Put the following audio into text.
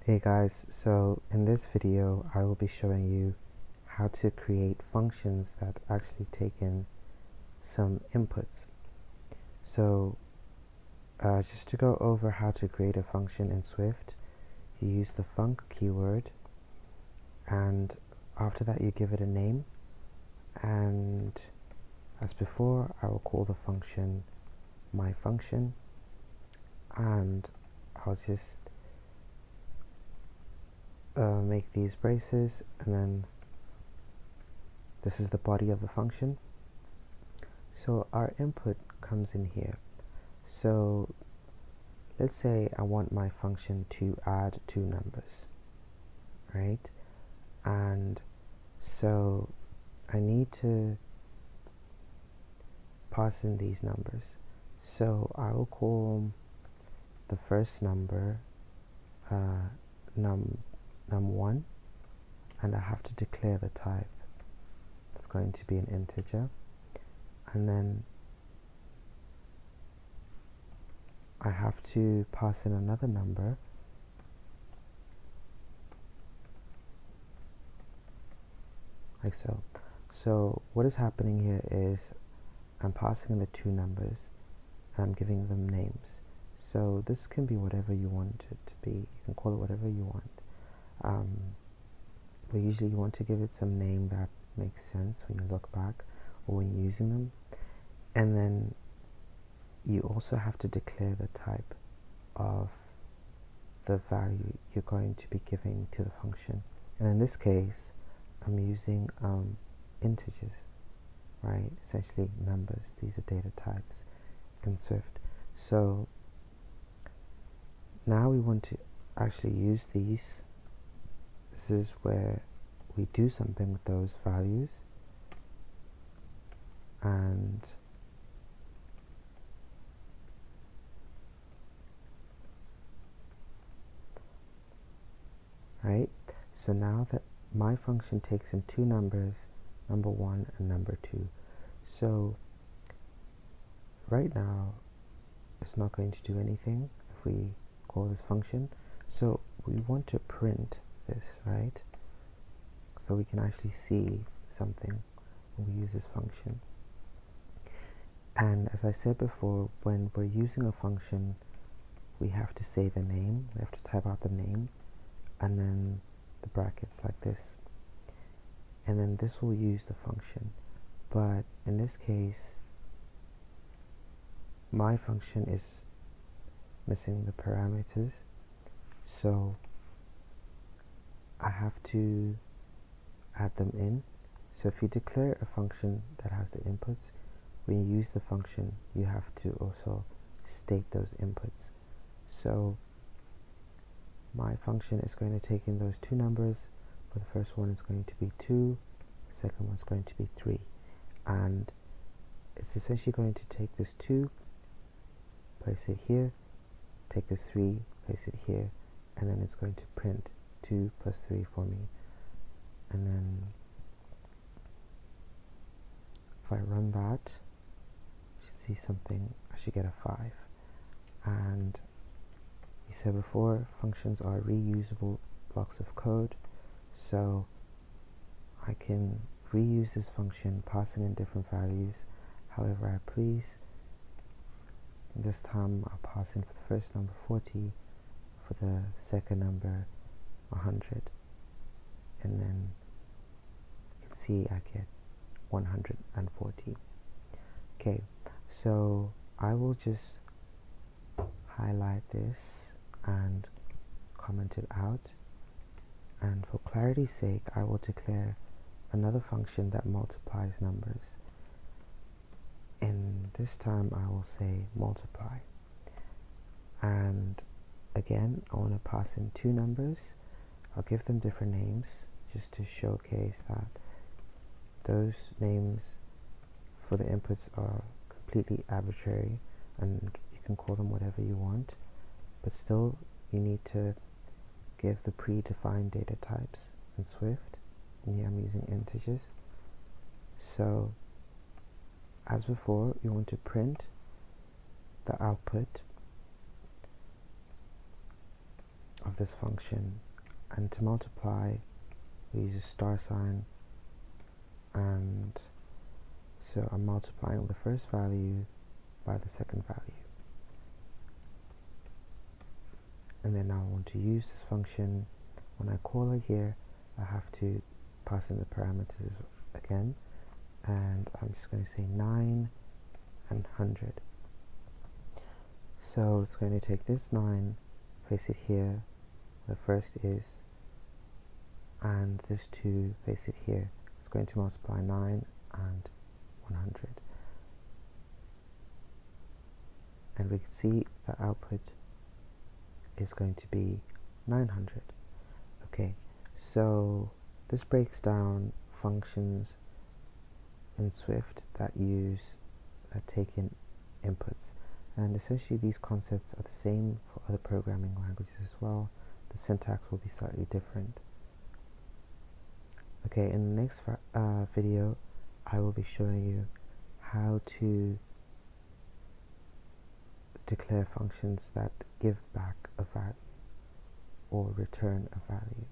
Hey guys, so in this video I will be showing you how to create functions that actually take in some inputs. So just to go over how to create a function in Swift, you use the func keyword, and after that you give it a name, and as before I will call the function my function, and I'll just make these braces, and then this is the body of the function. So our input comes in here. So let's say I want my function to add two numbers, right? And so I need to pass in these numbers. So I will call the first number num1, and I have to declare the type. It's going to be an integer, and then I have to pass in another number, like so. So what is happening here is I'm passing in the two numbers and I'm giving them names. So this can be whatever you want it to be. You can call it whatever you want. But usually you want to give it some name that makes sense when you look back or when you're using them. And then you also have to declare the type of the value you're going to be giving to the function. And in this case, I'm using integers, right? Essentially numbers. These are data types in Swift. So now we want to actually use these. This is where we do something with those values, and right, so now that my function takes in two numbers, number 1 and number 2. So right now it's not going to do anything if we call this function. So we want to print this, right? So we can actually see something when we use this function. And as I said before, when we're using a function, we have to say the name, we have to type out the name, and then the brackets like this. And then this will use the function. But in this case, my function is missing the parameters, so I have to add them in. So if you declare a function that has the inputs, when you use the function, you have to also state those inputs. So my function is going to take in those two numbers, but the first one is going to be 2, the second one is going to be 3. And it's essentially going to take this 2, place it here, take this 3, place it here, and then it's going to print 2 plus 3 for me. And then if I run that, you should see something. I should get a 5. And we said before, functions are reusable blocks of code, so I can reuse this function, passing in different values however I please. This time I'll pass in for the first number 40, for the second number 100, and then you can see I get 140. Okay, so I will just highlight this and comment it out, and for clarity's sake I will declare another function that multiplies numbers, and this time I will say multiply. And again, I want to pass in two numbers. I'll give them different names just to showcase that those names for the inputs are completely arbitrary and you can call them whatever you want, but still you need to give the predefined data types in Swift. And here I'm using integers. So as before, you want to print the output of of this function, and to multiply we use a star sign, and so I'm multiplying the first value by the second value. And then now I want to use this function. When I call it here, I have to pass in the parameters again, and I'm just going to say 9 and 100. So it's going to take this 9, place it here, the first is, and this 2, place it here. It's going to multiply 9 and 100. And we can see the output is going to be 900. Okay, so this breaks down functions in Swift that take in inputs, and essentially these concepts are the same for other programming languages as well. The syntax will be slightly different. Okay, in the next video I will be showing you how to declare functions that give back a value or return a value.